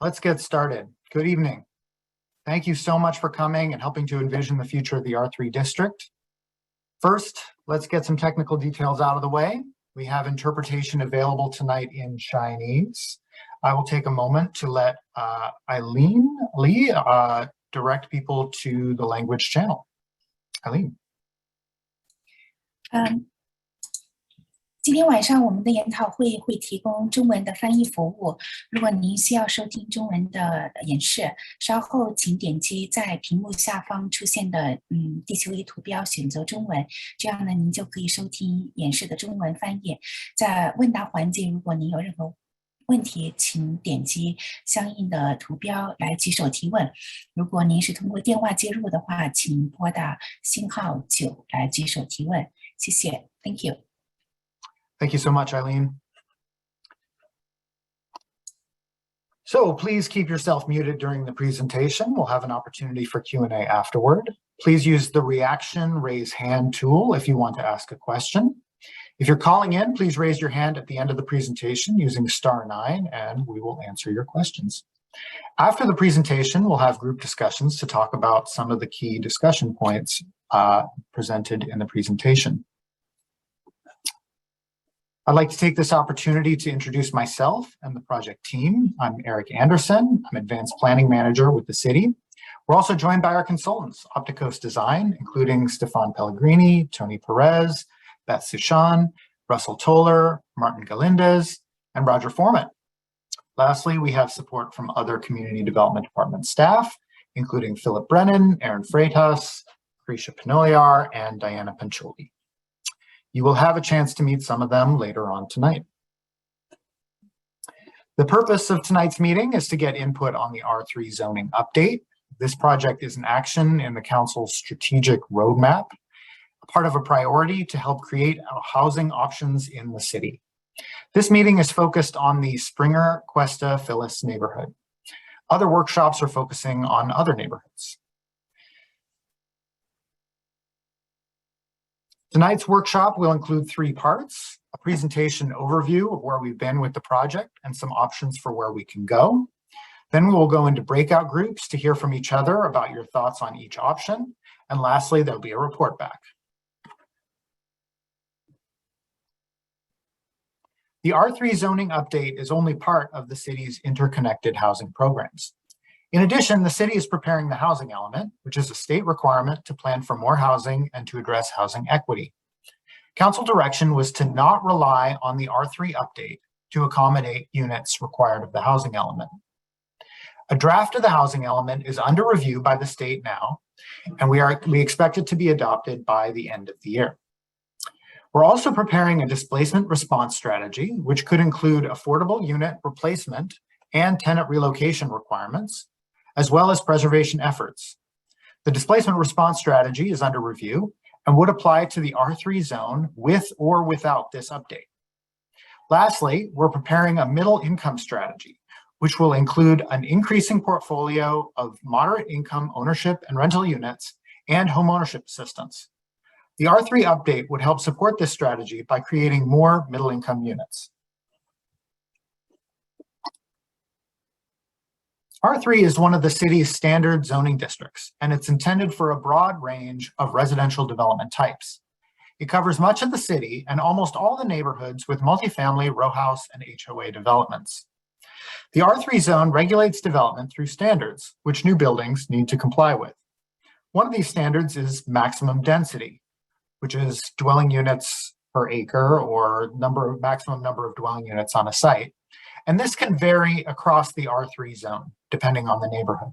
Let's get started. Good evening. Thank you so much for coming and helping to envision the future of the R3 district. First, let's get some technical details out of the way. We have interpretation available tonight in Chinese. I will take a moment to let Eileen Lee direct people to the language channel. Eileen. 今天晚上我们的研讨会会提供中文的翻译服务。如果您需要收听中文的演示，稍后请点击在屏幕下方出现的地球仪图标，选择中文，这样呢您就可以收听演示的中文翻译。在问答环节，如果您有任何问题，请点击相应的图标来举手提问。如果您是通过电话接入的话，请拨打星号9来举手提问。谢谢 ，Thank you。 Thank you so much, Eileen. So please keep yourself muted during the presentation. We'll have an opportunity for Q&A afterward. Please use the reaction raise hand tool if you want to ask a question. If you're calling in, please raise your hand at the end of the presentation using *9 and we will answer your questions. After the presentation, we'll have group discussions to talk about some of the key discussion points presented in the presentation. I'd like to take this opportunity to introduce myself and the project team. I'm Eric Anderson. I'm Advanced Planning Manager with the city. We're also joined by our consultants, Opticos Design, including Stefan Pellegrini, Tony Perez, Beth Suchan, Russell Toller, Martin Galindez, and Roger Foreman. Lastly, we have support from other Community Development Department staff, including Philip Brennan, Aaron Freitas, Krisha Panoyar, and Diana Pancholi. You will have a chance to meet some of them later on tonight. The purpose of tonight's meeting is to get input on the R3 zoning update. This project is an action in the Council's strategic roadmap, part of a priority to help create housing options in the city. This meeting is focused on the Springer, Cuesta, Phyllis neighborhood. Other workshops are focusing on other neighborhoods. Tonight's workshop will include 3 parts: a presentation overview of where we've been with the project and some options for where we can go. Then we will go into breakout groups to hear from each other about your thoughts on each option. And lastly, there'll be a report back. The R3 zoning update is only part of the city's interconnected housing programs. In addition, the city is preparing the housing element, which is a state requirement to plan for more housing and to address housing equity. Council direction was to not rely on the R3 update to accommodate units required of the housing element. A draft of the housing element is under review by the state now, and we expect it to be adopted by the end of the year. We're also preparing a displacement response strategy, which could include affordable unit replacement and tenant relocation requirements, as well as preservation efforts. The displacement response strategy is under review and would apply to the R3 zone with or without this update. Lastly, we're preparing a middle income strategy, which will include an increasing portfolio of moderate income ownership and rental units and homeownership assistance. The R3 update would help support this strategy by creating more middle income units. R3 is one of the city's standard zoning districts, and it's intended for a broad range of residential development types. It covers much of the city and almost all the neighborhoods with multifamily, row house, and HOA developments. The R3 zone regulates development through standards, which new buildings need to comply with. One of these standards is maximum density, which is dwelling units per acre or maximum number of dwelling units on a site. And this can vary across the R3 zone, depending on the neighborhood.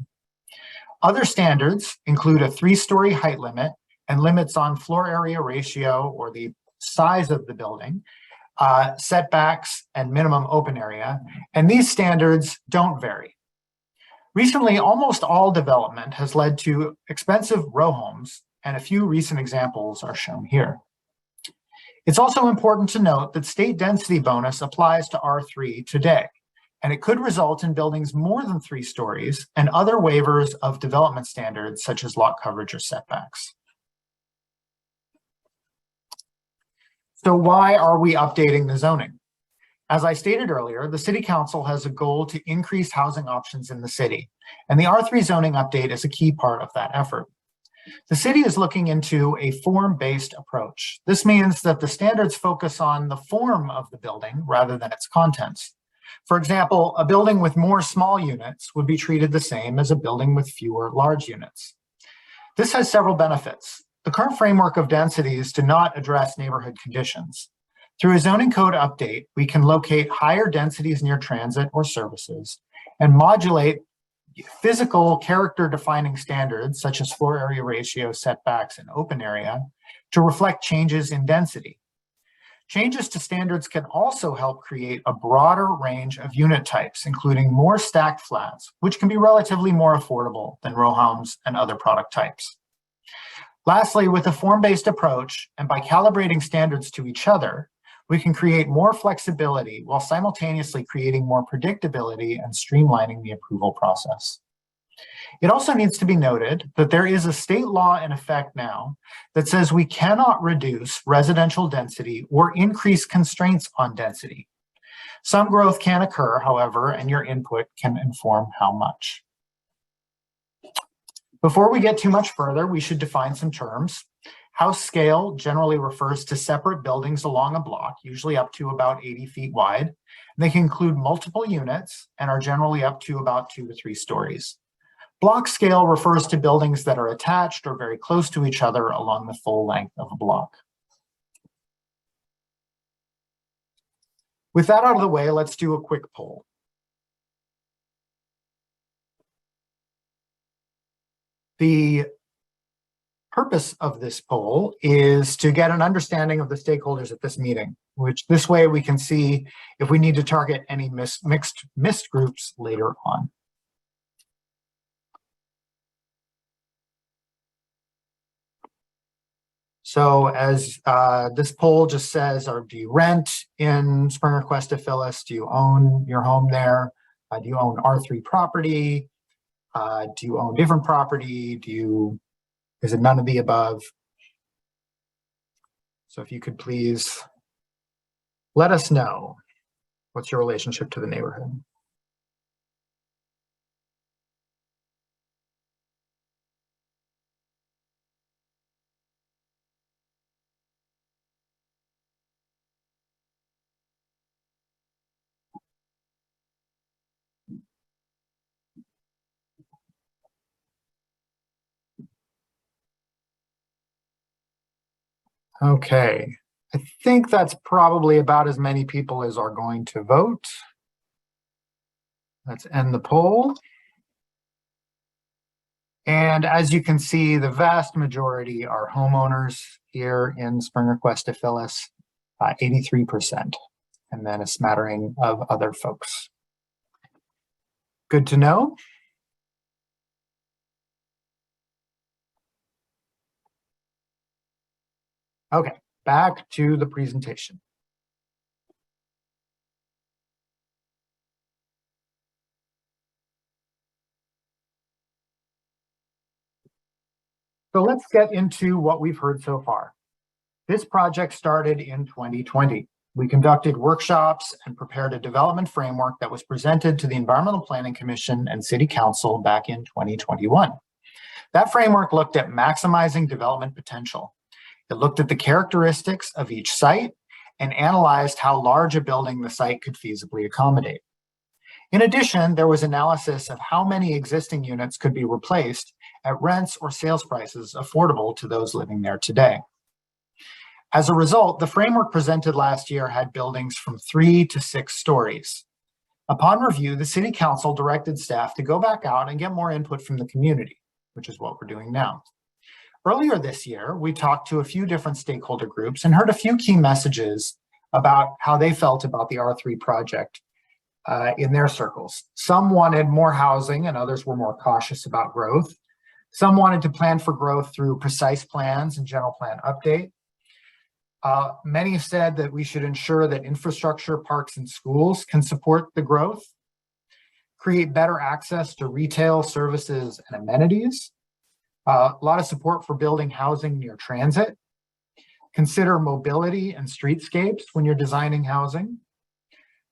Other standards include a 3-story height limit and limits on floor area ratio or the size of the building, setbacks, and minimum open area, and these standards don't vary. Recently, almost all development has led to expensive row homes, and a few recent examples are shown here. It's also important to note that state density bonus applies to R3 today, and it could result in buildings more than 3 stories and other waivers of development standards such as lot coverage or setbacks. So why are we updating the zoning? As I stated earlier, the City Council has a goal to increase housing options in the city, and the R3 zoning update is a key part of that effort. The city is looking into a form-based approach. This means that the standards focus on the form of the building rather than its contents. For example, a building with more small units would be treated the same as a building with fewer large units. This has several benefits. The current framework of densities do not address neighborhood conditions. Through a zoning code update, we can locate higher densities near transit or services and modulate physical character defining standards such as floor area ratio, setbacks, and open area to reflect changes in density. Changes to standards can also help create a broader range of unit types, including more stacked flats, which can be relatively more affordable than row homes and other product types. Lastly, with a form-based approach and by calibrating standards to each other, we can create more flexibility while simultaneously creating more predictability and streamlining the approval process. It also needs to be noted that there is a state law in effect now that says we cannot reduce residential density or increase constraints on density. Some growth can occur, however, and your input can inform how much. Before we get too much further, we should define some terms. House scale generally refers to separate buildings along a block, usually up to about 80 feet wide. They can include multiple units and are generally up to about 2 to 3 stories. Block scale refers to buildings that are attached or very close to each other along the full length of a block. With that out of the way, let's do a quick poll. The purpose of this poll is to get an understanding of the stakeholders at this meeting, which this way we can see if we need to target any missed groups later on. So as this poll just says, do you rent in Springer, Cuesta, Phyllis? Do you own your home there? Do you own R3 property? Do you own different property? Is it none of the above? So if you could please let us know what's your relationship to the neighborhood. Okay, I think that's probably about as many people as are going to vote. Let's end the poll. And as you can see, the vast majority are homeowners here in Springer, Cuesta, Phyllis, 83%, and then a smattering of other folks. Good to know. Okay, back to the presentation. So let's get into what we've heard so far. This project started in 2020. We conducted workshops and prepared a development framework that was presented to the Environmental Planning Commission and City Council back in 2021. That framework looked at maximizing development potential. It looked at the characteristics of each site and analyzed how large a building the site could feasibly accommodate. In addition, there was analysis of how many existing units could be replaced at rents or sales prices affordable to those living there today. As a result, the framework presented last year had buildings from 3 to 6 stories. Upon review, the City Council directed staff to go back out and get more input from the community, which is what we're doing now. Earlier this year, we talked to a few different stakeholder groups and heard a few key messages about how they felt about the R3 project in their circles. Some wanted more housing and others were more cautious about growth. Some wanted to plan for growth through precise plans and general plan update. Many said that we should ensure that infrastructure, parks, and schools can support the growth, create better access to retail, services, and amenities. A lot of support for building housing near transit. Consider mobility and streetscapes when you're designing housing.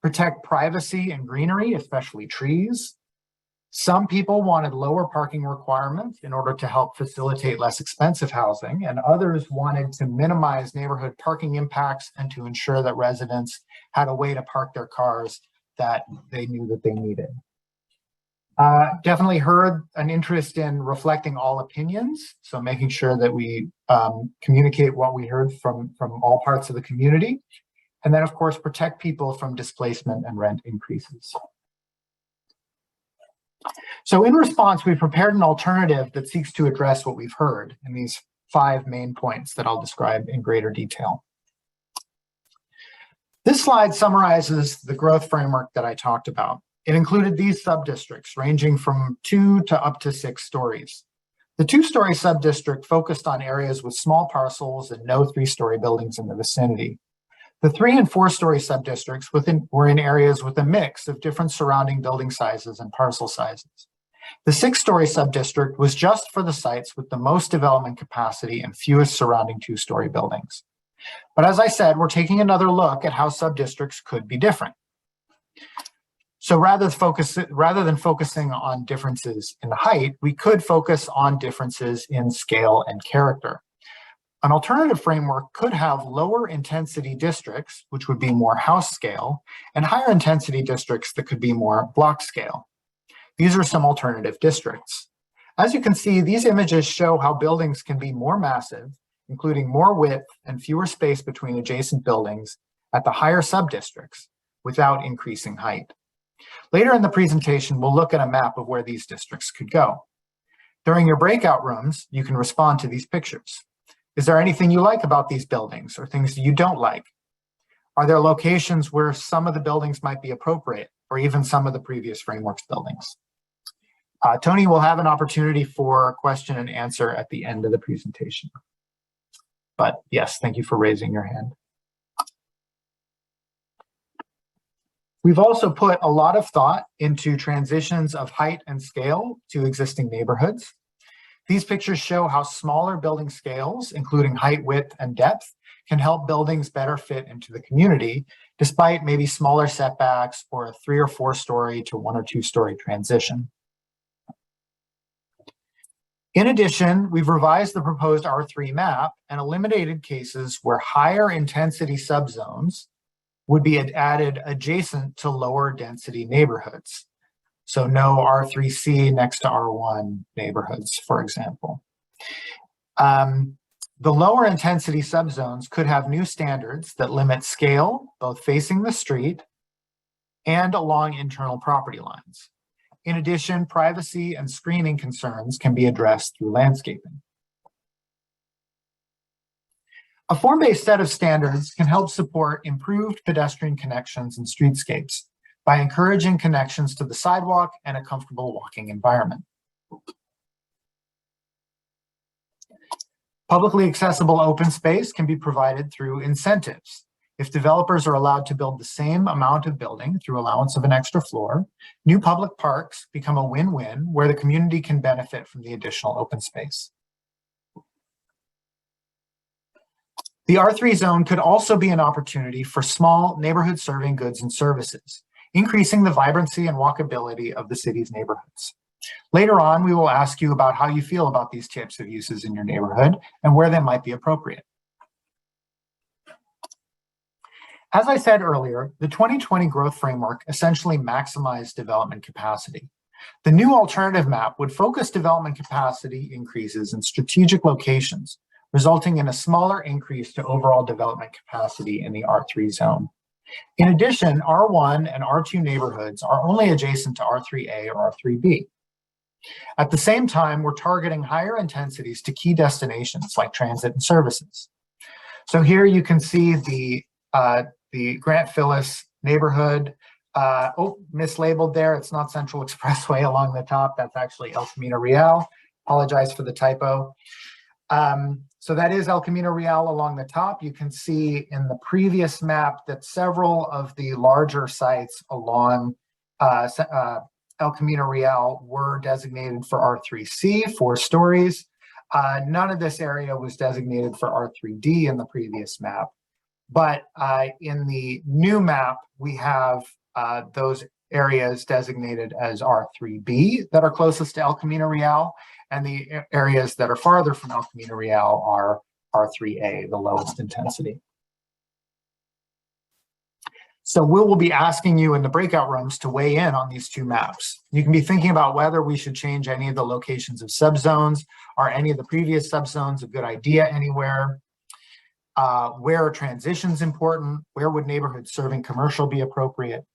protect privacy and greenery, especially trees. Some people wanted lower parking requirements in order to help facilitate less expensive housing, and others wanted to minimize neighborhood parking impacts and to ensure that residents had a way to park their cars that they knew that they needed. Definitely heard an interest in reflecting all opinions, so making sure that we communicate what we heard from all parts of the community. And then, of course, protect people from displacement and rent increases. So in response, we prepared an alternative that seeks to address what we've heard in these 5 main points that I'll describe in greater detail. This slide summarizes the growth framework that I talked about. It included these subdistricts ranging from 2 to up to 6 stories. The 2-story subdistrict focused on areas with small parcels and no 3-story buildings in the vicinity. The 3- and 4-story subdistricts were in areas with a mix of different surrounding building sizes and parcel sizes. The 6-story subdistrict was just for the sites with the most development capacity and fewest surrounding 2-story buildings. But as I said, we're taking another look at how subdistricts could be different. So rather than focusing on differences in height, we could focus on differences in scale and character. An alternative framework could have lower intensity districts, which would be more house scale, and higher intensity districts that could be more block scale. These are some alternative districts. As you can see, these images show how buildings can be more massive, including more width and fewer space between adjacent buildings at the higher subdistricts without increasing height. Later in the presentation, we'll look at a map of where these districts could go. During your breakout rooms, you can respond to these pictures. Is there anything you like about these buildings or things that you don't like? Are there locations where some of the buildings might be appropriate or even some of the previous frameworks buildings? Tony will have an opportunity for question and answer at the end of the presentation. But yes, thank you for raising your hand. We've also put a lot of thought into transitions of height and scale to existing neighborhoods. These pictures show how smaller building scales, including height, width, and depth, can help buildings better fit into the community, despite maybe smaller setbacks or a 3- or 4-story to 1- or 2-story transition. In addition, we've revised the proposed R3 map and eliminated cases where higher intensity subzones would be added adjacent to lower density neighborhoods. So no R3C next to R1 neighborhoods, for example. The lower intensity subzones could have new standards that limit scale, both facing the street and along internal property lines. In addition, privacy and screening concerns can be addressed through landscaping. A form-based set of standards can help support improved pedestrian connections and streetscapes by encouraging connections to the sidewalk and a comfortable walking environment. Publicly accessible open space can be provided through incentives. If developers are allowed to build the same amount of building through allowance of an extra floor, new public parks become a win-win where the community can benefit from the additional open space. The R3 zone could also be an opportunity for small neighborhood serving goods and services, increasing the vibrancy and walkability of the city's neighborhoods. Later on, we will ask you about how you feel about these types of uses in your neighborhood and where they might be appropriate. As I said earlier, the 2020 growth framework essentially maximized development capacity. The new alternative map would focus development capacity increases in strategic locations, resulting in a smaller increase to overall development capacity in the R3 zone. In addition, R1 and R2 neighborhoods are only adjacent to R3A or R3B. At the same time, we're targeting higher intensities to key destinations like transit and services. So here you can see the Grant Phyllis neighborhood. Mislabeled there. It's not Central Expressway along the top. That's actually El Camino Real. Apologize for the typo. So that is El Camino Real along the top. You can see in the previous map that several of the larger sites along El Camino Real were designated for R3C, 4 stories. None of this area was designated for R3D in the previous map. But in the new map, we have those areas designated as R3B that are closest to El Camino Real, and the areas that are farther from El Camino Real are R3A, the lowest intensity. So we will be asking you in the breakout rooms to weigh in on these two maps. You can be thinking about whether we should change any of the locations of subzones. Are any of the previous subzones a good idea anywhere? Where are transitions important? Where would neighborhood serving commercial be appropriate?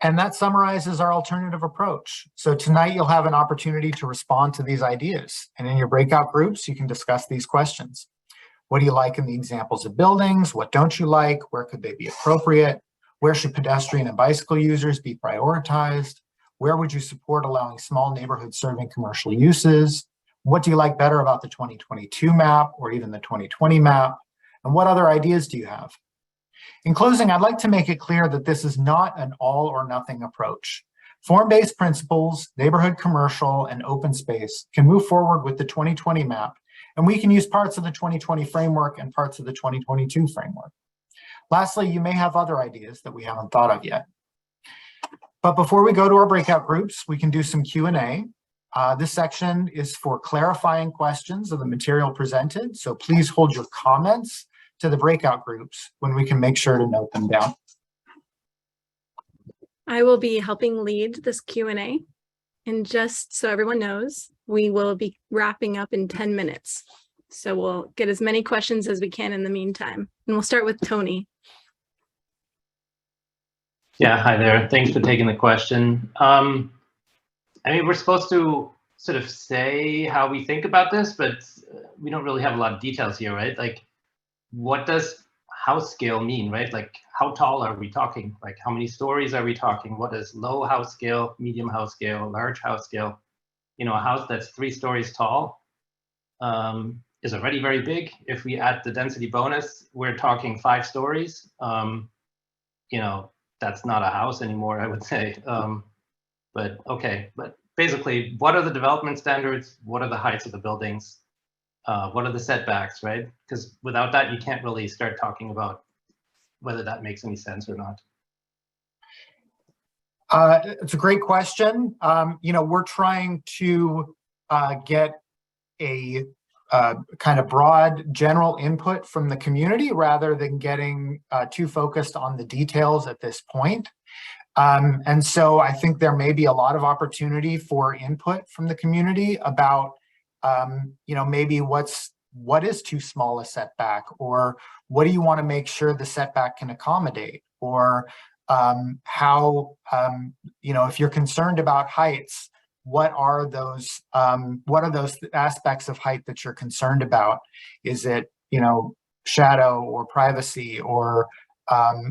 And that summarizes our alternative approach. So tonight you'll have an opportunity to respond to these ideas. And in your breakout groups, you can discuss these questions. What do you like in the examples of buildings? What don't you like? Where could they be appropriate? Where should pedestrian and bicycle users be prioritized? Where would you support allowing small neighborhood serving commercial uses? What do you like better about the 2022 map or even the 2020 map? And what other ideas do you have? In closing, I'd like to make it clear that this is not an all or nothing approach. Form-based principles, neighborhood commercial, and open space can move forward with the 2020 map, and we can use parts of the 2020 framework and parts of the 2022 framework. Lastly, you may have other ideas that we haven't thought of yet. But before we go to our breakout groups, we can do some Q&A. This section is for clarifying questions of the material presented, so please hold your comments to the breakout groups when we can make sure to note them down. I will be helping lead this Q&A. And just so everyone knows, we will be wrapping up in 10 minutes. So we'll get as many questions as we can in the meantime. And we'll start with Tony. Yeah, hi there. Thanks for taking the question. I mean, we're supposed to sort of say how we think about this, but we don't really have a lot of details here, right? Like, what does house scale mean, right? Like, how tall are we talking? Like, how many stories are we talking? What is low house scale, medium house scale, large house scale? You know, a house that's 3 stories tall is already very big. If we add the density bonus, we're talking 5 stories. You know, that's not a house anymore, I would say. But okay, but basically, what are the development standards? What are the heights of the buildings? What are the setbacks, right? Because without that, you can't really start talking about whether that makes any sense or not. It's a great question. You know, we're trying to get a kind of broad general input from the community rather than getting too focused on the details at this point. And so I think there may be a lot of opportunity for input from the community about you know, maybe what is too small a setback, or what do you want to make sure the setback can accommodate, or how, you know, if you're concerned about heights, what are those aspects of height that you're concerned about? Is it, you know, shadow or privacy or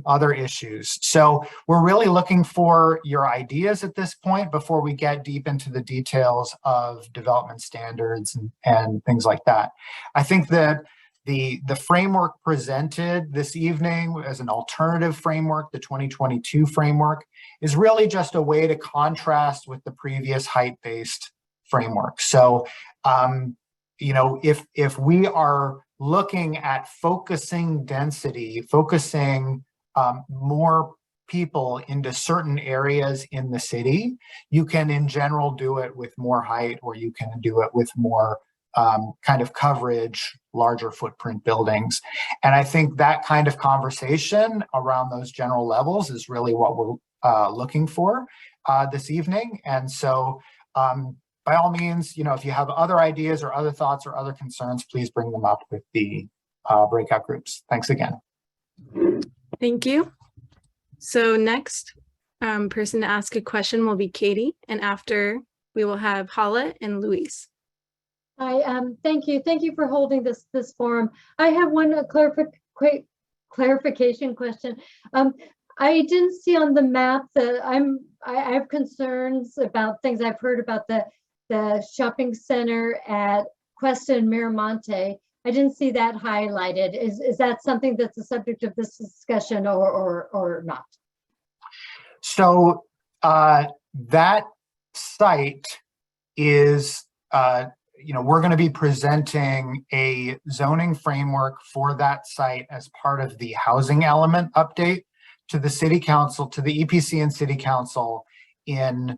other issues? So we're really looking for your ideas at this point before we get deep into the details of development standards and things like that. I think that the framework presented this evening as an alternative framework, the 2022 framework, is really just a way to contrast with the previous height-based framework. So, you know, if we are looking at focusing density, focusing more people into certain areas in the city, you can in general do it with more height, or you can do it with more kind of coverage, larger footprint buildings. And I think that kind of conversation around those general levels is really what we're looking for this evening. And so by all means, you know, if you have other ideas or other thoughts or other concerns, please bring them up with the breakout groups. Thanks again. Thank you. So next person to ask a question will be Katie, and after we will have Hala and Luis. Hi, thank you. Thank you for holding this forum. I have one clarification question. I didn't see on the map that I have concerns about things I've heard about the shopping center at Cuesta and Miramonte. I didn't see that highlighted. Is that something that's the subject of this discussion or not? So that site is we're going to be presenting a zoning framework for that site as part of the housing element update to the city council, to the EPC and city council in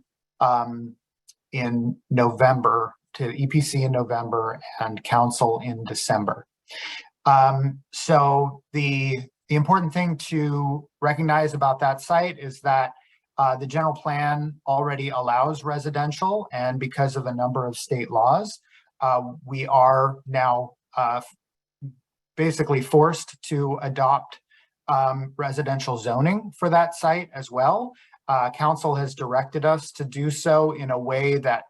November, to EPC in November and council in December. So the important thing to recognize about that site is that the general plan already allows residential, and because of a number of state laws, we are now basically forced to adopt residential zoning for that site as well. Council has directed us to do so in a way that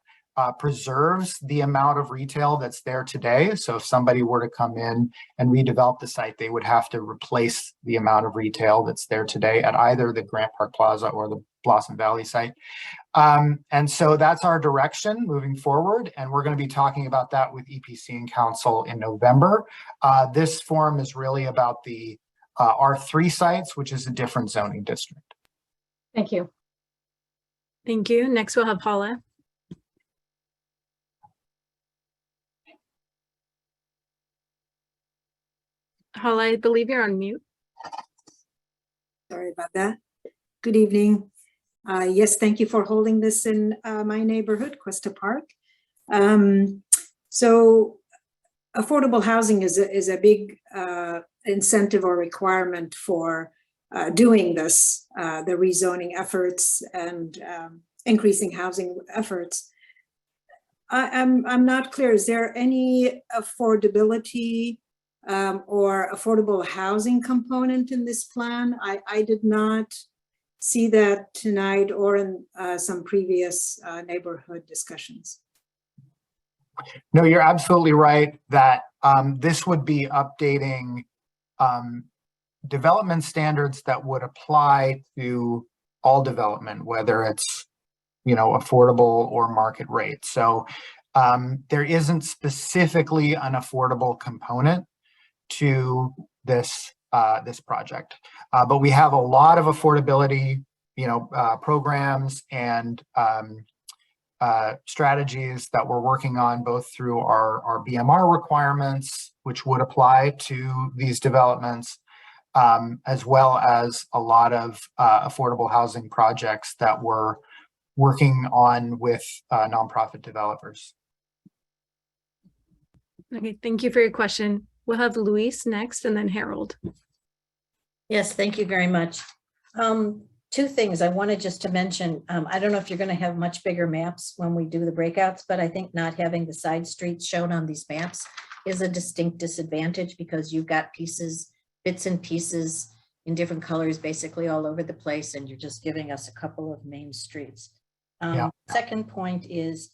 preserves the amount of retail that's there today. So if somebody were to come in and redevelop the site, they would have to replace the amount of retail that's there today at either the Grant Park Plaza or the Blossom Valley site. And so that's our direction moving forward. And we're going to be talking about that with EPC and council in November. This forum is really about the R3 sites, which is a different zoning district. Thank you. Thank you. Next, we'll have Paula. Paula, I believe you're on mute. Sorry about that. Good evening. Yes, thank you for holding this in my neighborhood, Cuesta Park. So affordable housing is a big incentive or requirement for doing this, the rezoning efforts and increasing housing efforts. I'm not clear, is there any affordability or affordable housing component in this plan? I did not see that tonight or in some previous neighborhood discussions. No, you're absolutely right that this would be updating development standards that would apply to all development, whether it's, affordable or market rate. So there isn't specifically an affordable component to this this project, but we have a lot of affordability, programs and strategies that we're working on, both through our BMR requirements, which would apply to these developments, as well as a lot of affordable housing projects that we're working on with nonprofit developers. Okay, thank you for your question. We'll have Luis next and then Harold. Yes, thank you very much. Two things I wanted just to mention. I don't know if you're going to have much bigger maps when we do the breakouts, but I think not having the side streets shown on these maps is a distinct disadvantage because you've got bits and pieces in different colors basically all over the place, and you're just giving us a couple of main streets. Yeah. Second point is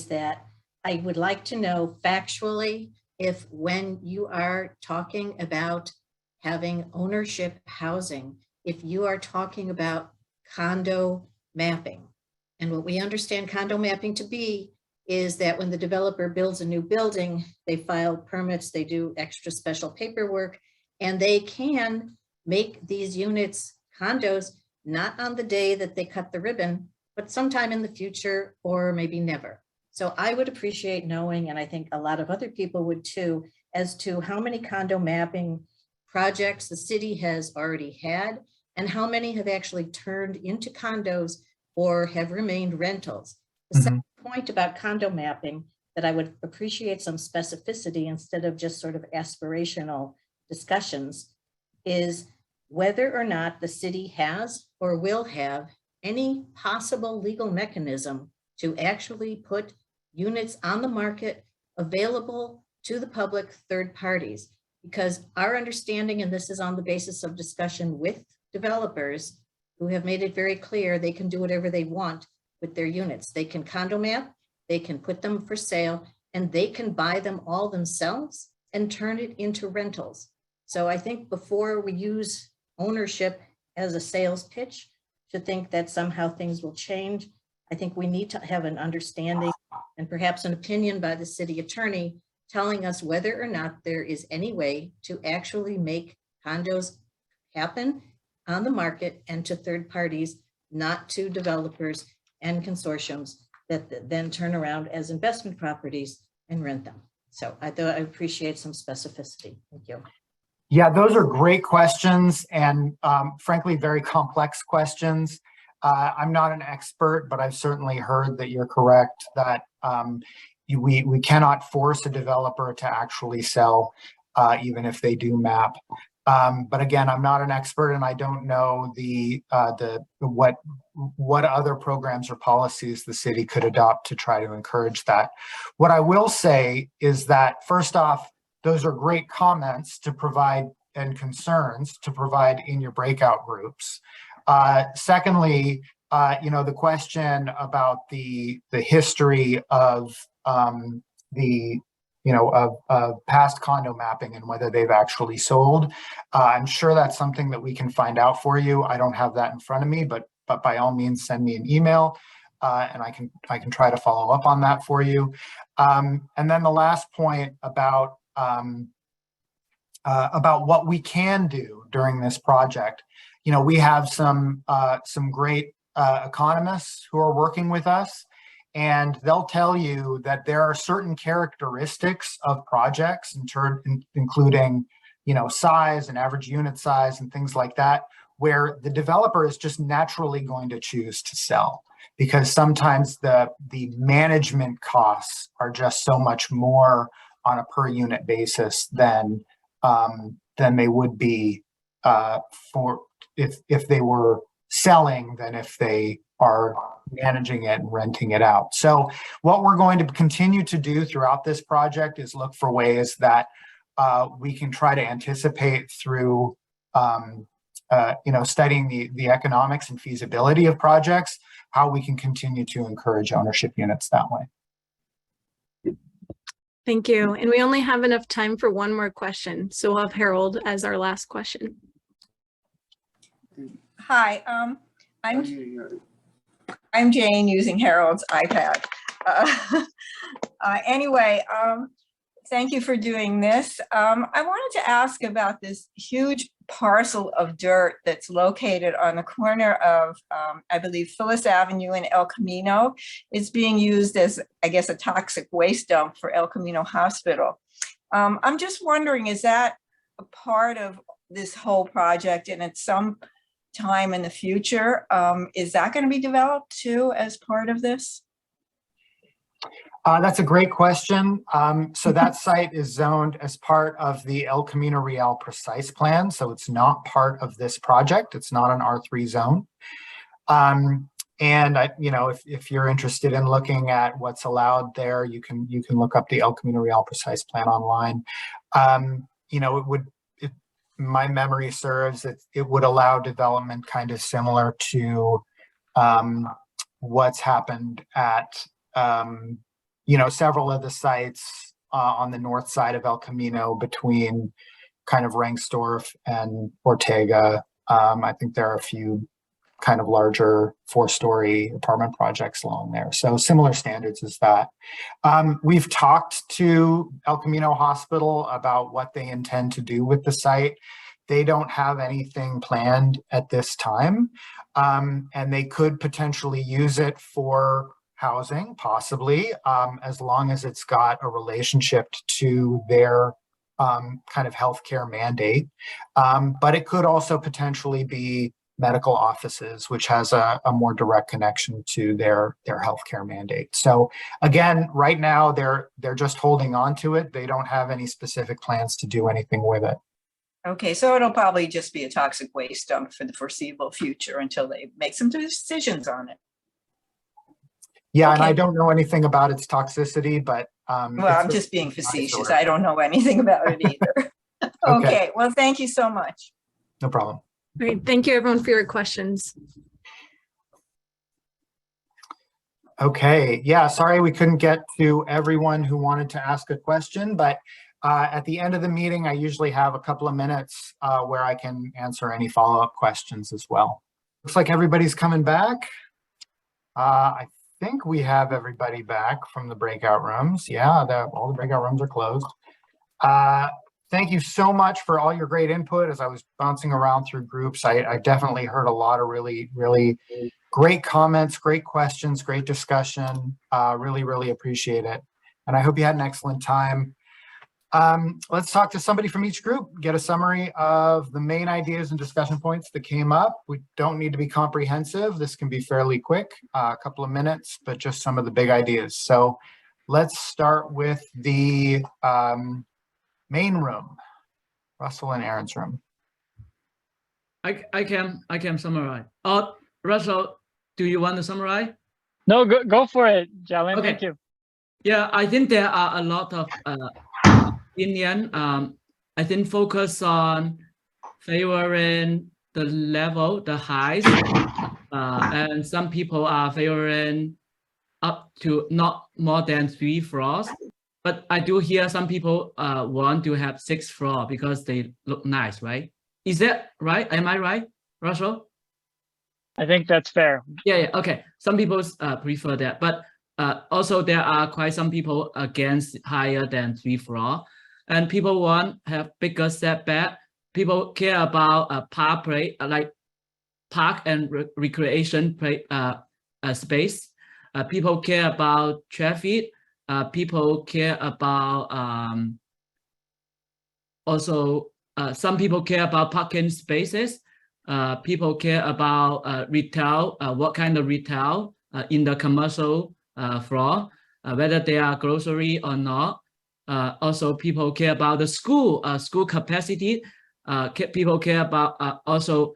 that I would like to know factually if when you are talking about having ownership housing, if you are talking about condo mapping. And what we understand condo mapping to be is that when the developer builds a new building, they file permits, they do extra special paperwork, and they can make these units condos, not on the day that they cut the ribbon, but sometime in the future or maybe never. So I would appreciate knowing, and I think a lot of other people would too, as to how many condo mapping projects the city has already had and how many have actually turned into condos or have remained rentals. The second point about condo mapping that I would appreciate some specificity instead of just sort of aspirational discussions is whether or not the city has or will have any possible legal mechanism to actually put units on the market available to the public third parties. Because our understanding, and this is on the basis of discussion with developers who have made it very clear they can do whatever they want with their units. They can condo map, they can put them for sale, and they can buy them all themselves and turn it into rentals. So I think before we use ownership as a sales pitch to think that somehow things will change, I think we need to have an understanding and perhaps an opinion by the city attorney telling us whether or not there is any way to actually make condos happen on the market and to third parties, not to developers and consortiums that then turn around as investment properties and rent them? So I thought I appreciate some specificity. Thank you. Yeah, those are great questions and frankly, very complex questions. I'm not an expert, but I've certainly heard that you're correct that we cannot force a developer to actually sell, even if they do map. But again, I'm not an expert, and I don't know what other programs or policies the city could adopt to try to encourage that. What I will say is that first off, those are great comments to provide and concerns to provide in your breakout groups. Secondly, the question about the history of past condo mapping and whether they've actually sold. I'm sure that's something that we can find out for you. I don't have that in front of me, but by all means, send me an email and I can try to follow up on that for you. And then the last point about what we can do during this project. We have some great economists who are working with us, and they'll tell you that there are certain characteristics of projects including, size and average unit size and things like that, where the developer is just naturally going to choose to sell because sometimes the management costs are just so much more on a per unit basis than they would be for if they were selling than if they are managing it and renting it out. So what we're going to continue to do throughout this project is look for ways that we can try to anticipate through studying the economics and feasibility of projects, how we can continue to encourage ownership units that way. Thank you. And we only have enough time for one more question. So we'll have Harold as our last question. Hi, I'm Jane using Harold's iPad. Anyway, thank you for doing this. I wanted to ask about this huge parcel of dirt that's located on the corner of, I believe, Phyllis Avenue and El Camino. It's being used as, I guess, a toxic waste dump for El Camino Hospital. I'm just wondering, is that a part of this whole project, and at some time in the future, is that going to be developed too as part of this? That's a great question. So that site is zoned as part of the El Camino Real Precise Plan. So it's not part of this project. It's not an R3 zone. And if you're interested in looking at what's allowed there, you can look up the El Camino Real Precise Plan online. My memory serves, it would allow development kind of similar to what's happened at several of the sites on the north side of El Camino between kind of Rengstorff and Ortega. I think there are a few kind of larger 4-story apartment projects along there. So similar standards as that. We've talked to El Camino Hospital about what they intend to do with the site. They don't have anything planned at this time, and they could potentially use it for housing, possibly, as long as it's got a relationship to their kind of healthcare mandate. But it could also potentially be medical offices, which has a more direct connection to their healthcare mandate. So again, right now they're just holding on to it. They don't have any specific plans to do anything with it. Okay, so it'll probably just be a toxic waste dump for the foreseeable future until they make some decisions on it. Yeah, okay. And I don't know anything about its toxicity, but well, I'm just being facetious. I don't know anything about it either. Okay, well, thank you so much. No problem. Great. Thank you, everyone, for your questions. Okay. Yeah, sorry we couldn't get to everyone who wanted to ask a question, but at the end of the meeting, I usually have a couple of minutes where I can answer any follow-up questions as well. Looks like everybody's coming back. I think we have everybody back from the breakout rooms. Yeah, all the breakout rooms are closed. Thank you so much for all your great input. As I was bouncing around through groups, I definitely heard a lot of really, really great comments, great questions, great discussion. Really, really appreciate it. and I hope you had an excellent time. Let's talk to somebody from each group, get a summary of the main ideas and discussion points that came up. We don't need to be comprehensive. This can be fairly quick, a couple of minutes, but just some of the big ideas. So let's start with the main room, Russell and Aaron's room. I can summarize. Russell, do you want to summarize? No, go for it, Jalen. Okay. Thank you. Yeah, I think there are a lot of opinion. I think focus on favoring the level, the height, and some people are favoring up to not more than 3 floors. But I do hear some people want to have 6 floors because they look nice, right? Is that right? Am I right, Russell? I think that's fair. Yeah, okay. Some people prefer that, but also there are quite some people against higher than 3 floors, and people want have bigger setback. People care about park and recreation space. People care about traffic. People care about also some people care about parking spaces. People care about retail, what kind of retail in the commercial floor, whether they are grocery or not. Also, people care about the school capacity. People care about also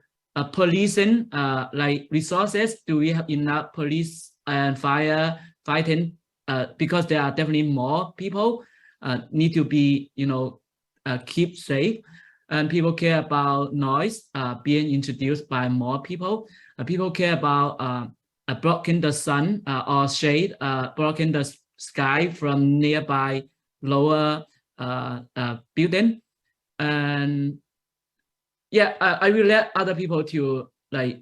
policing, like resources. Do we have enough police and fire fighting? Because there are definitely more people need to be, keep safe. And people care about noise being introduced by more people. People care about blocking the sun or shade, blocking the sky from nearby lower building. And yeah, I will let other people to like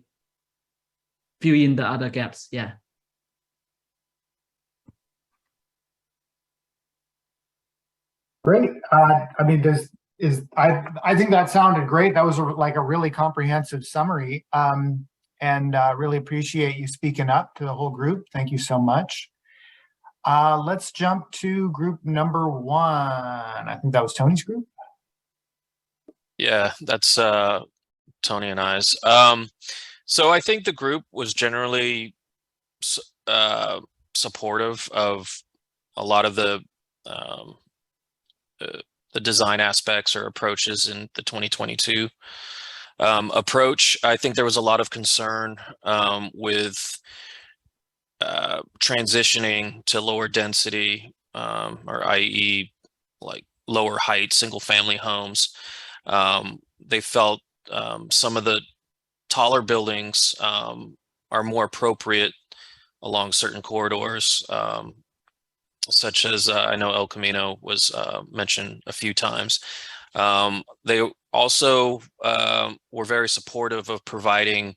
fill in the other gaps. Yeah. Great. I mean, I think that sounded great. That was like a really comprehensive summary, and really appreciate you speaking up to the whole group. Thank you so much. Let's jump to group number 1. I think that was Tony's group. Yeah, that's Tony and I's. So I think the group was generally supportive of a lot of the design aspects or approaches in the 2022 approach. I think there was a lot of concern with transitioning to lower density, or i.e. like lower height single family homes. They felt some of the taller buildings are more appropriate along certain corridors, such as I know El Camino was mentioned a few times. They also were very supportive of providing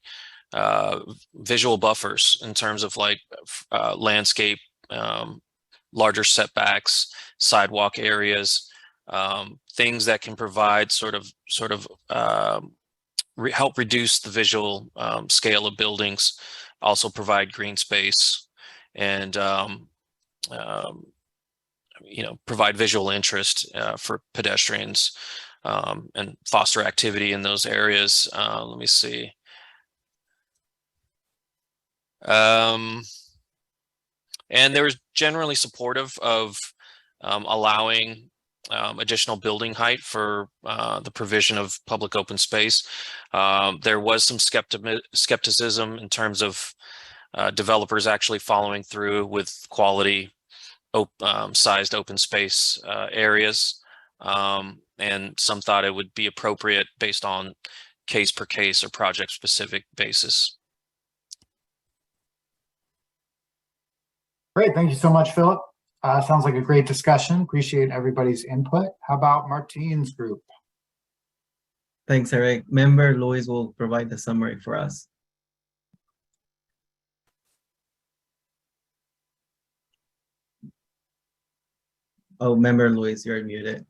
visual buffers in terms of like landscape, larger setbacks, sidewalk areas, things that can provide sort of help reduce the visual scale of buildings, also provide green space, and provide visual interest for pedestrians, and foster activity in those areas. Let me see. And they were generally supportive of allowing additional building height for the provision of public open space. There was some skepticism in terms of developers actually following through with quality sized open space areas, and some thought it would be appropriate based on case per case or project specific basis. Great, thank you so much, Philip. Sounds like a great discussion. Appreciate everybody's input. How about Martine's group? Thanks, Eric. Member Louis will provide the summary for us. Oh, Member Louis, you're muted.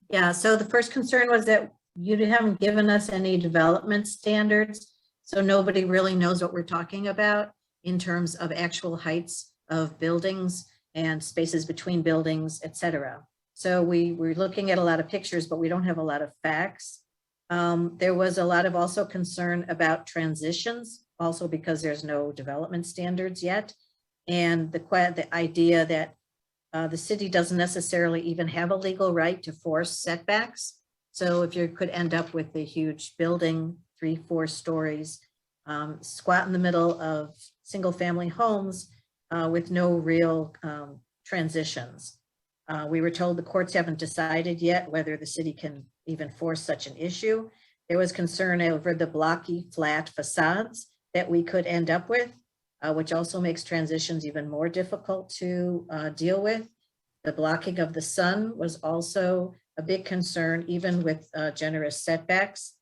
Yeah, so the first concern was that you haven't given us any development standards, so nobody really knows what we're talking about in terms of actual heights of buildings and spaces between buildings, etc. So we're looking at a lot of pictures, but we don't have a lot of facts. There was a lot of also concern about transitions, also because there's no development standards yet. And the idea that the city doesn't necessarily even have a legal right to force setbacks. So if you could end up with a huge building, 3-4 stories, squat in the middle of single family homes with no real transitions. We were told the courts haven't decided yet whether the city can even force such an issue. There was concern over the blocky flat facades that we could end up with, which also makes transitions even more difficult to deal with. The blocking of the sun was also a big concern, even with generous setbacks.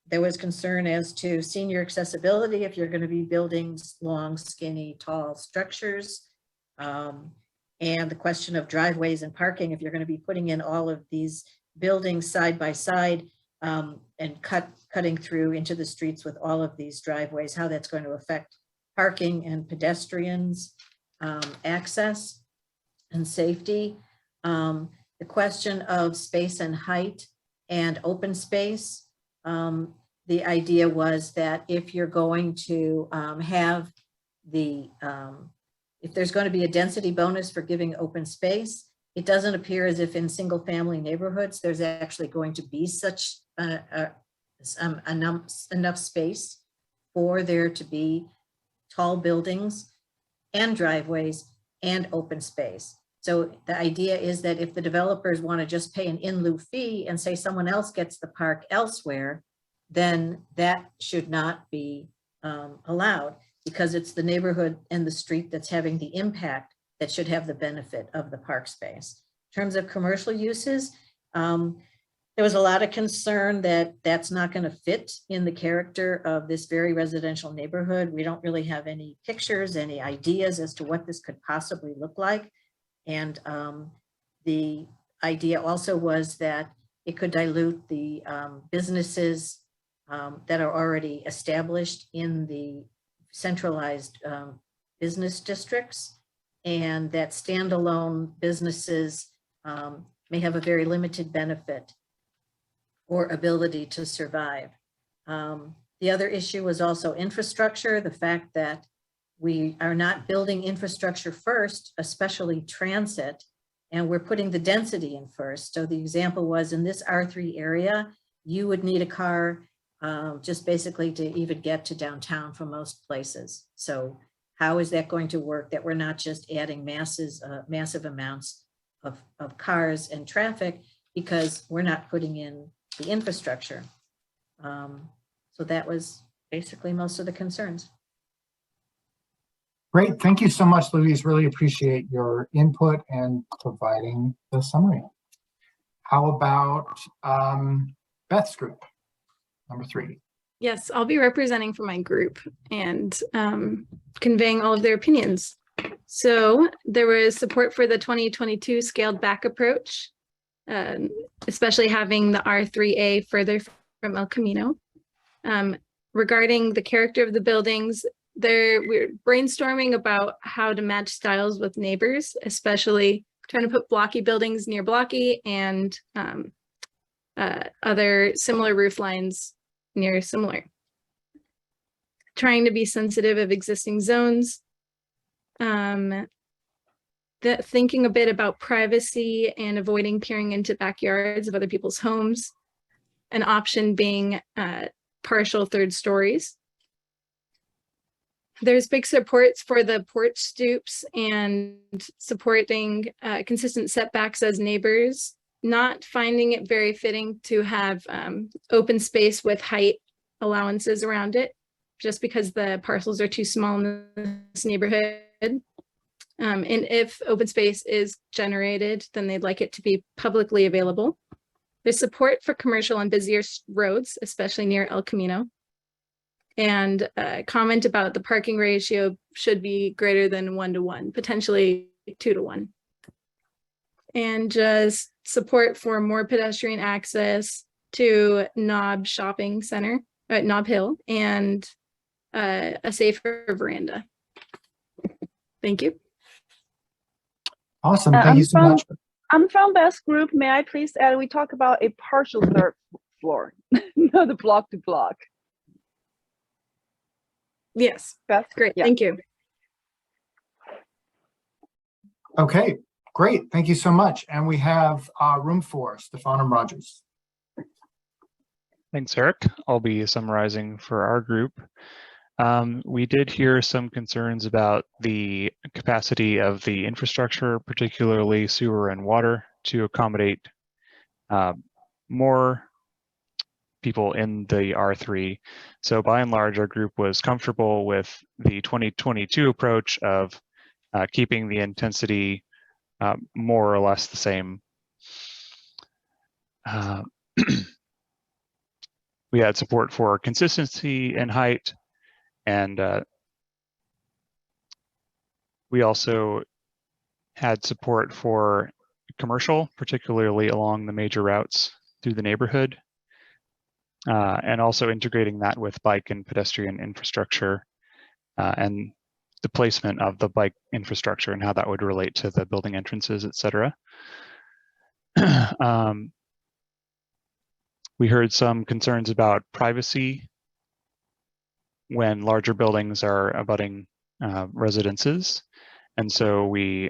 There was concern as to senior accessibility if you're going to be building long, skinny, tall structures. And the question of driveways and parking, if you're going to be putting in all of these buildings side by side and cutting through into the streets with all of these driveways, how that's going to affect parking and pedestrians, access and safety. The question of space and height and open space. The idea was that if you're going to have if there's going to be a density bonus for giving open space, it doesn't appear as if in single family neighborhoods, there's actually going to be such enough space for there to be tall buildings and driveways and open space. So the idea is that if the developers want to just pay an in lieu fee and say someone else gets the park elsewhere, then that should not be allowed, because it's the neighborhood and the street that's having the impact that should have the benefit of the park space. In terms of commercial uses, there was a lot of concern that that's not going to fit in the character of this very residential neighborhood. We don't really have any pictures, any ideas as to what this could possibly look like. And the idea also was that it could dilute the businesses that are already established in the centralized business districts, and that standalone businesses may have a very limited benefit or ability to survive. The other issue was also infrastructure, the fact that we are not building infrastructure first, especially transit, and we're putting the density in first. So the example was in this R3 area, you would need a car just basically to even get to downtown from most places. So how is that going to work, that we're not just adding massive amounts of cars and traffic because we're not putting in the infrastructure? So that was basically most of the concerns. Great, thank you so much, Louise. Really appreciate your input and providing the summary. How about Beth's group, number 3? Yes, I'll be representing for my group and conveying all of their opinions. So there was support for the 2022 scaled back approach, especially having the R3A further from El Camino. Regarding the character of the buildings, we're brainstorming about how to match styles with neighbors, especially trying to put blocky buildings near blocky and other similar roof lines near similar. Trying to be sensitive of existing zones. Thinking a bit about privacy and avoiding peering into backyards of other people's homes. An option being partial third stories. There's big supports for the porch stoops and supporting consistent setbacks as neighbors, not finding it very fitting to have open space with height allowances around it, just because the parcels are too small in this neighborhood. And if open space is generated, then they'd like it to be publicly available. There's support for commercial on busier roads, especially near El Camino. And comment about the parking ratio should be greater than 1-to-1, potentially 2-to-1. And just support for more pedestrian access to Knob Shopping Center at Knob Hill and a safer veranda. Thank you. Awesome. Thank you so much. I'm from Best Group. May I please add, we talk about a partial third floor, not the block to block. Yes, Beth, great. yeah. Thank you. Okay, great. Thank you so much. And we have room 4, Stefan and Rogers. Thanks, Eric. I'll be summarizing for our group. We did hear some concerns about the capacity of the infrastructure, particularly sewer and water, to accommodate more people in the R3. So by and large, our group was comfortable with the 2022 approach of keeping the intensity more or less the same. We had support for consistency in height, and we also had support for commercial, particularly along the major routes through the neighborhood, and also integrating that with bike and pedestrian infrastructure and the placement of the bike infrastructure and how that would relate to the building entrances, et cetera. We heard some concerns about privacy when larger buildings are abutting residences. And so we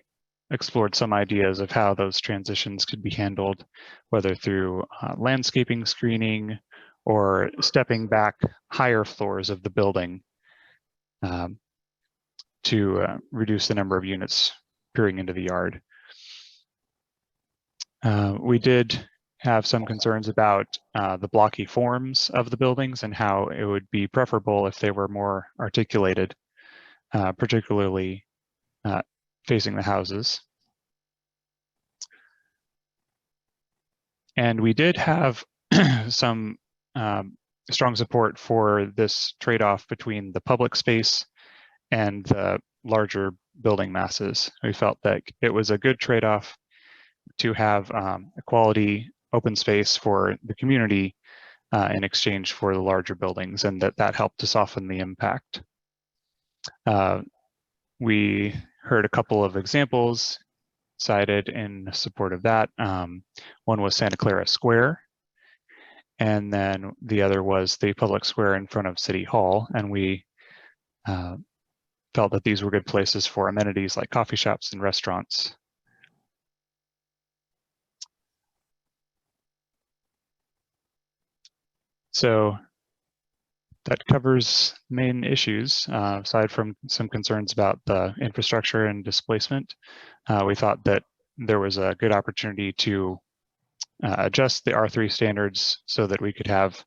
explored some ideas of how those transitions could be handled, whether through landscaping screening or stepping back higher floors of the building to reduce the number of units peering into the yard. We did have some concerns about the blocky forms of the buildings and how it would be preferable if they were more articulated, particularly facing the houses. And we did have some strong support for this trade-off between the public space and the larger building masses. We felt that it was a good trade-off to have a quality open space for the community in exchange for the larger buildings, and that helped to soften the impact. We heard a couple of examples cited in support of that. One was Santa Clara Square, and then the other was the public square in front of City Hall, and we felt that these were good places for amenities like coffee shops and restaurants. So that covers main issues. Aside from some concerns about the infrastructure and displacement, we thought that there was a good opportunity to adjust the R3 standards so that we could have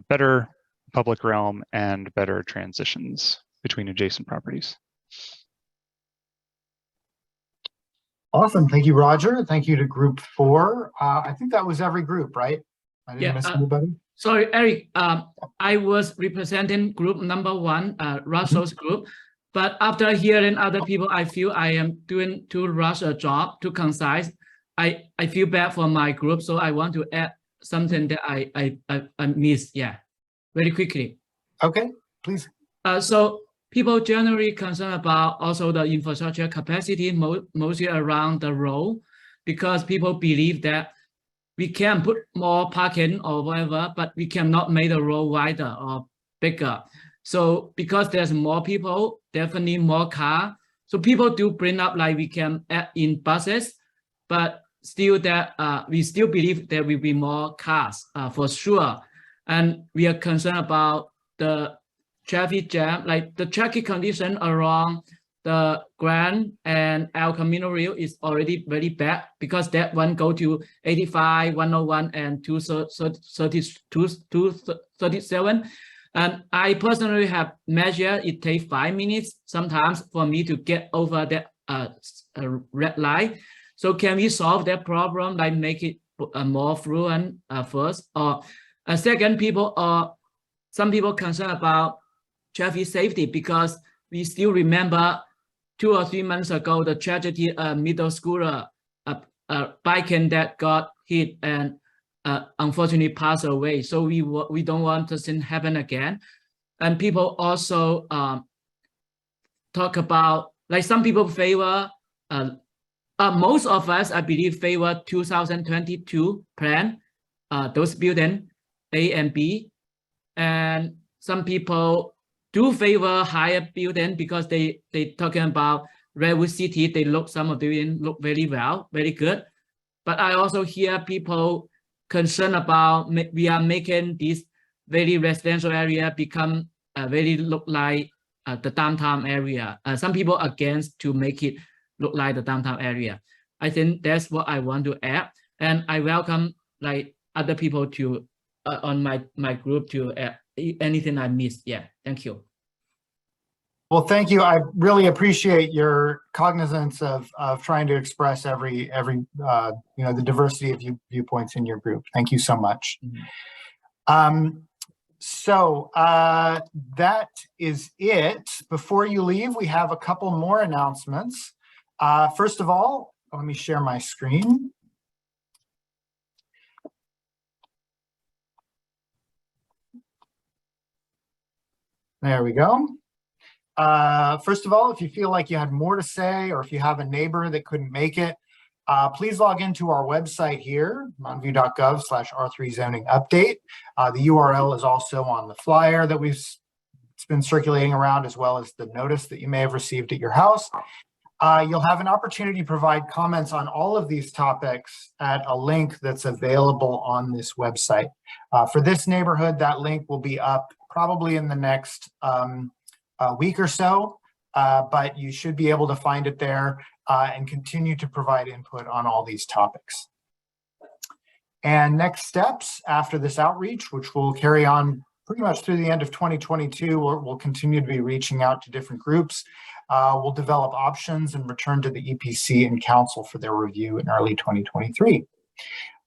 better public realm and better transitions between adjacent properties. Awesome. Thank you, Roger. Thank you to group 4. I think that was every group, right? I didn't miss anybody. Sorry, Eric, I was representing group number 1, Russell's group, but after hearing other people, I feel I am doing too rush a job, too concise. I feel bad for my group, so I want to add something that I missed, very quickly. Okay, please. So people generally concerned about also the infrastructure capacity, mostly around the road, because people believe that we can put more parking or whatever, but we cannot make the road wider or bigger. So because there's more people, definitely more car. So people do bring up like we can add in buses, but still that we still believe there will be more cars for sure. And we are concerned about the traffic jam, like the traffic condition around the Grand and El Camino Rio is already very bad because that one go to 85, 101, and 237. And I personally have measured it takes 5 minutes sometimes for me to get over that red light. So can we solve that problem, like make it more fluent first? Or second, some people concerned about traffic safety because we still remember 2 or 3 months ago, the tragedy, middle schooler biking that got hit and unfortunately passed away. So we don't want this to happen again. And people also talk about, like some people favor Most of us, I believe, favor 2022 plan, those building A and B. And some people do favor higher building because they talking about Redwood City. They look, some of the building look very well, very good. But I also hear people concerned about we are making this very residential area become very look like the downtown area. Some people against to make it look like the downtown area. I think that's what I want to add, and I welcome like other people to on my group to add anything I missed. Yeah, thank you. Well, thank you. I really appreciate your cognizance of trying to express every the diversity of viewpoints in your group. Thank you so much. So that is it. Before you leave, we have a couple more announcements. First of all, let me share my screen. There we go. First of all, if you feel like you had more to say, or if you have a neighbor that couldn't make it, please log into our website here, mountainview.gov/R3 zoning update. The URL is also on the flyer that it's been circulating around, as well as the notice that you may have received at your house. You'll have an opportunity to provide comments on all of these topics at a link that's available on this website. For this neighborhood, that link will be up probably in the next week or so, but you should be able to find it there and continue to provide input on all these topics. And next steps after this outreach, which will carry on pretty much through the end of 2022, we'll continue to be reaching out to different groups. We'll develop options and return to the EPC and council for their review in early 2023.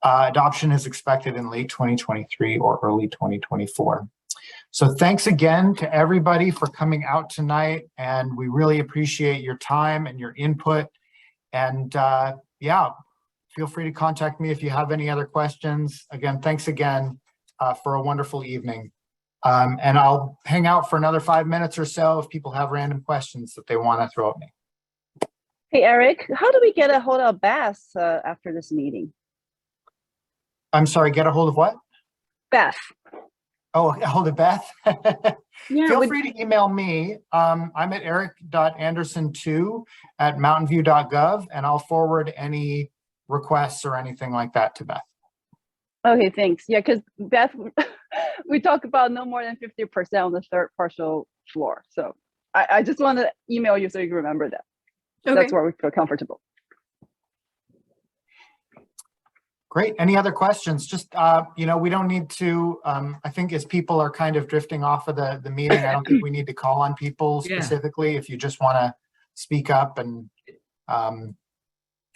Adoption is expected in late 2023 or early 2024. So thanks again to everybody for coming out tonight, and we really appreciate your time and your input. And yeah, feel free to contact me if you have any other questions. Again, thanks again for a wonderful evening. And I'll hang out for another 5 minutes or so if people have random questions that they want to throw at me. Hey, Eric, how do we get a hold of Beth after this meeting? I'm sorry, get a hold of what? Beth. Oh, a hold of Beth? Yeah, Feel free to email me. I'm at eric.anderson2@mountainview.gov, and I'll forward any requests or anything like that to Beth. Okay, thanks. Yeah, because Beth, we talk about no more than 50% on the third partial floor. So I just want to email you so you can remember that. Okay. That's where we feel comfortable. Great. Any other questions? Just, we don't need to, I think as people are kind of drifting off of the meeting, I don't think we need to call on people specifically. If you just want to speak up and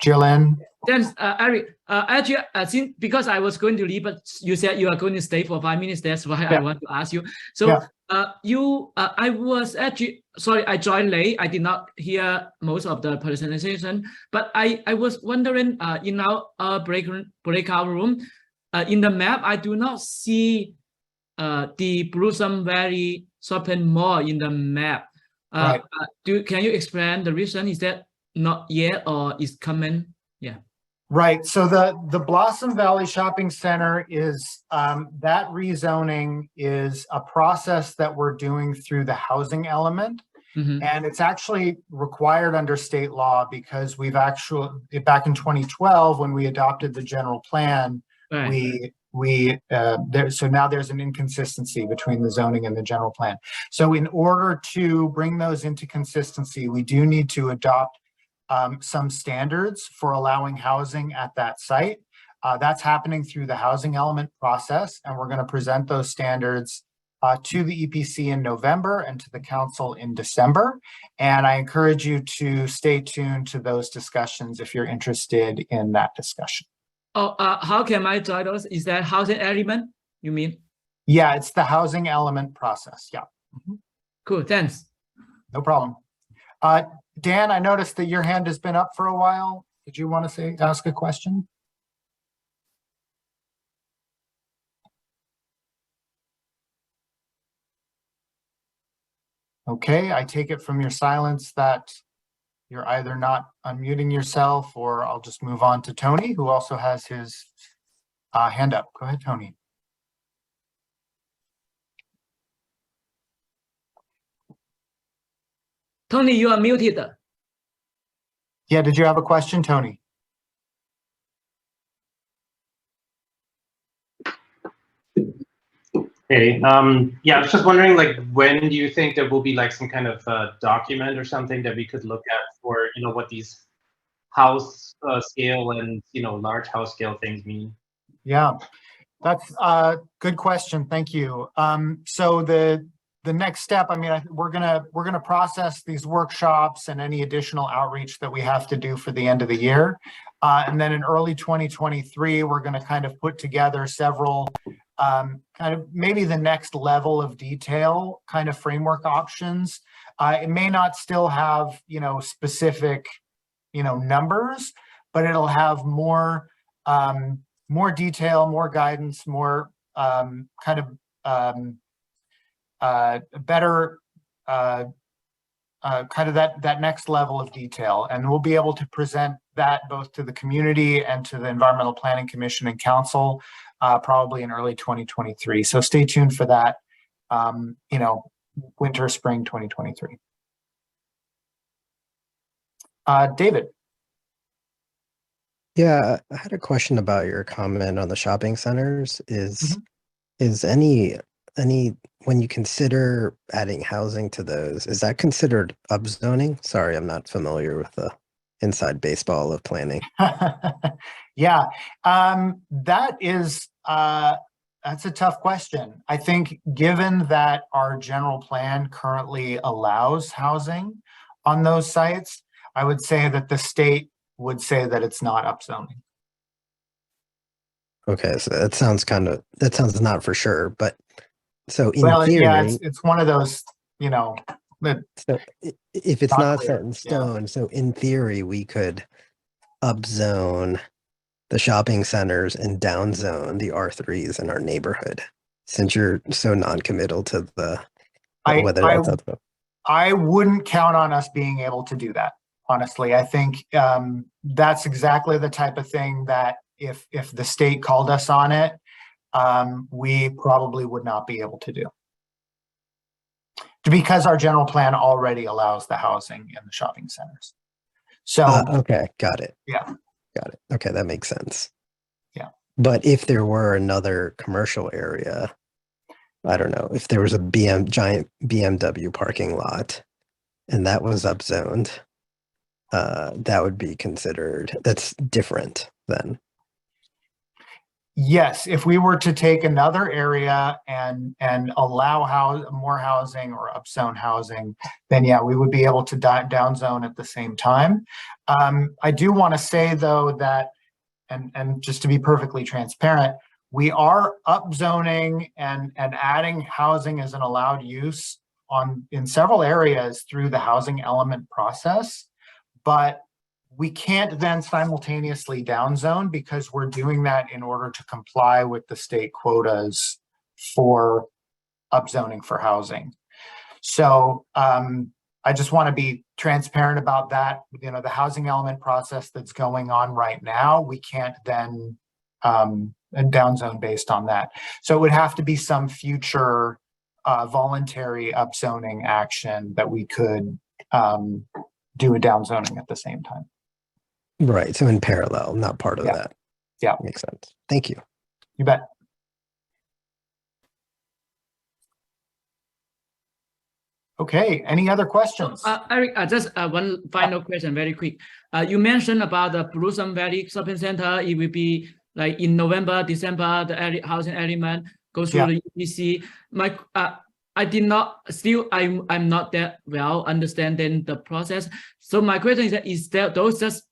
chill in. Thanks, Eric. Actually, I think because I was going to leave, but you said you are going to stay for 5 minutes. That's why I want to ask you. So I was actually, sorry, I joined late. I did not hear most of the presentation, but I was wondering, in our breakout room, in the map, I do not see the Blossom Valley shopping mall in the map. Right. Can you explain the reason? Is that not yet or is coming? Yeah. Right. So the Blossom Valley Shopping Center is, that rezoning is a process that we're doing through the housing element. Mm-hmm. And it's actually required under state law because we've actually, back in 2012, when we adopted the general plan, right. So now there's an inconsistency between the zoning and the general plan. So in order to bring those into consistency, we do need to adopt some standards for allowing housing at that site. That's happening through the housing element process, and we're going to present those standards to the EPC in November and to the council in December. And I encourage you to stay tuned to those discussions if you're interested in that discussion. Oh, how can I join those? Is that housing element, you mean? Yeah, it's the housing element process. Yeah. Mm-hmm. Cool, thanks. No problem. Dan, I noticed that your hand has been up for a while. Did you want to ask a question? Okay, I take it from your silence that You're either not unmuting yourself, or I'll just move on to Tony, who also has his hand up. Go ahead, Tony. Tony, you are muted. Yeah, did you have a question, Tony? Hey, yeah, I was just wondering, like, when do you think there will be like some kind of document or something that we could look at for, you know, what these house scale and, you know, large house scale things mean? Yeah, that's a good question. Thank you. So the next step, I mean, we're gonna process these workshops and any additional outreach that we have to do for the end of the year. And then in early 2023, we're gonna kind of put together several kind of maybe the next level of detail kind of framework options. It may not still have, you know, specific, you know, numbers, but it'll have more detail, more guidance, more kind of better kind of that next level of detail. And we'll be able to present that both to the community and to the Environmental Planning Commission and Council probably in early 2023. So stay tuned for that, you know, winter, spring 2023. David. Yeah, I had a question about your comment on the shopping centers. Is any when you consider adding housing to those, is that considered upzoning? Sorry, I'm not familiar with the inside baseball of planning. Yeah, that is that's a tough question. I think given that our general plan currently allows housing on those sites, I would say that the state would say that it's not upzoning. Okay, so that sounds not for sure, but so in Well, theory, yeah, it's one of those, you know, so if it's not clear, set in stone, so in theory we could upzone the shopping centers and downzone the R3s in our neighborhood, since you're so non-committal to the whether that's upzone. I wouldn't count on us being able to do that. Honestly, I think that's exactly the type of thing that if the state called us on it, we probably would not be able to do. Because our general plan already allows the housing in the shopping centers. So okay, got it. Yeah. Got it. Okay, that makes sense. Yeah. But if there were another commercial area, I don't know, if there was a giant BMW parking lot and that was upzoned, that would be considered, that's different then. Yes, if we were to take another area and allow more housing or upzone housing, then yeah, we would be able to downzone at the same time. I do want to say though that, and just to be perfectly transparent, we are upzoning and adding housing as an allowed use in several areas through the housing element process, but we can't then simultaneously downzone because we're doing that in order to comply with the state quotas for upzoning for housing. So I just want to be transparent about that. You know, the housing element process that's going on right now, we can't then downzone based on that. So it would have to be some future voluntary upzoning action that we could do a downzoning at the same time. Right. So in parallel, not part of that. Yeah. Makes sense. Thank you. You bet. Okay. Any other questions? Eric, just one final question, very quick. You mentioned about the Blossom Valley Shopping Center. It will be like in November, December, the housing element goes through the EPC. I did not, still, I'm not that well understanding the process. So my question is that those just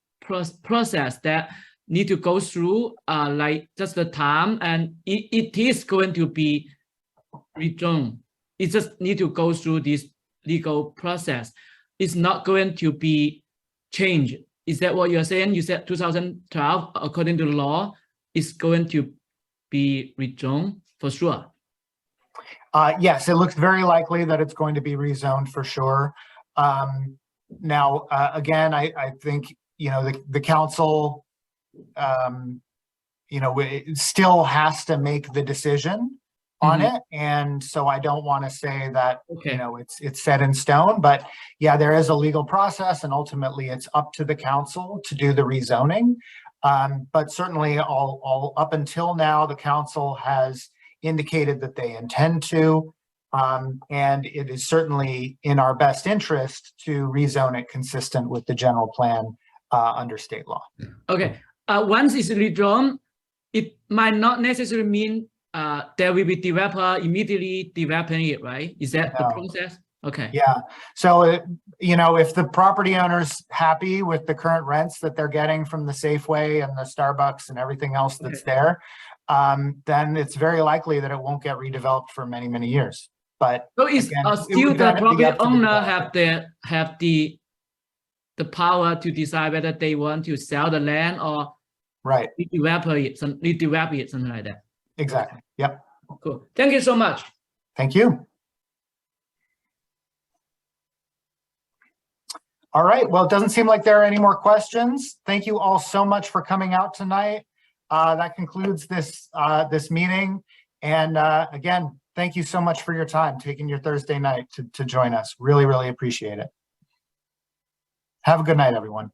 process that need to go through like just the time, and it is going to be redrawn. It just need to go through this legal process. It's not going to be changed. Is that what you're saying? You said 2012, according to the law, is going to be redrawn for sure. Yes, it looks very likely that it's going to be rezoned for sure. Now, again, I think, you know, the council, you know, it still has to make the decision on it. And so I don't want to say that, you know, it's set in stone, but yeah, there is a legal process and ultimately it's up to the council to do the rezoning. But certainly all up until now, the council has indicated that they intend to, and it is certainly in our best interest to rezone it consistent with the general plan under state law. Okay, once it's redrawn, it might not necessarily mean there will be developer immediately developing it, right? Is that the process? Okay. Yeah. So, you know, if the property owner's happy with the current rents that they're getting from the Safeway and the Starbucks and everything else that's there, then it's very likely that it won't get redeveloped for many, many years. But so is again, still the property owner have the power to decide whether they want to sell the land or redevelop it, something like that. Exactly. Yep. Cool. Thank you so much. Thank you. All right. Well, it doesn't seem like there are any more questions. Thank you all so much for coming out tonight. That concludes this this meeting. And again, thank you so much for your time, taking your Thursday night to join us. Really, really appreciate it. Have a good night, everyone.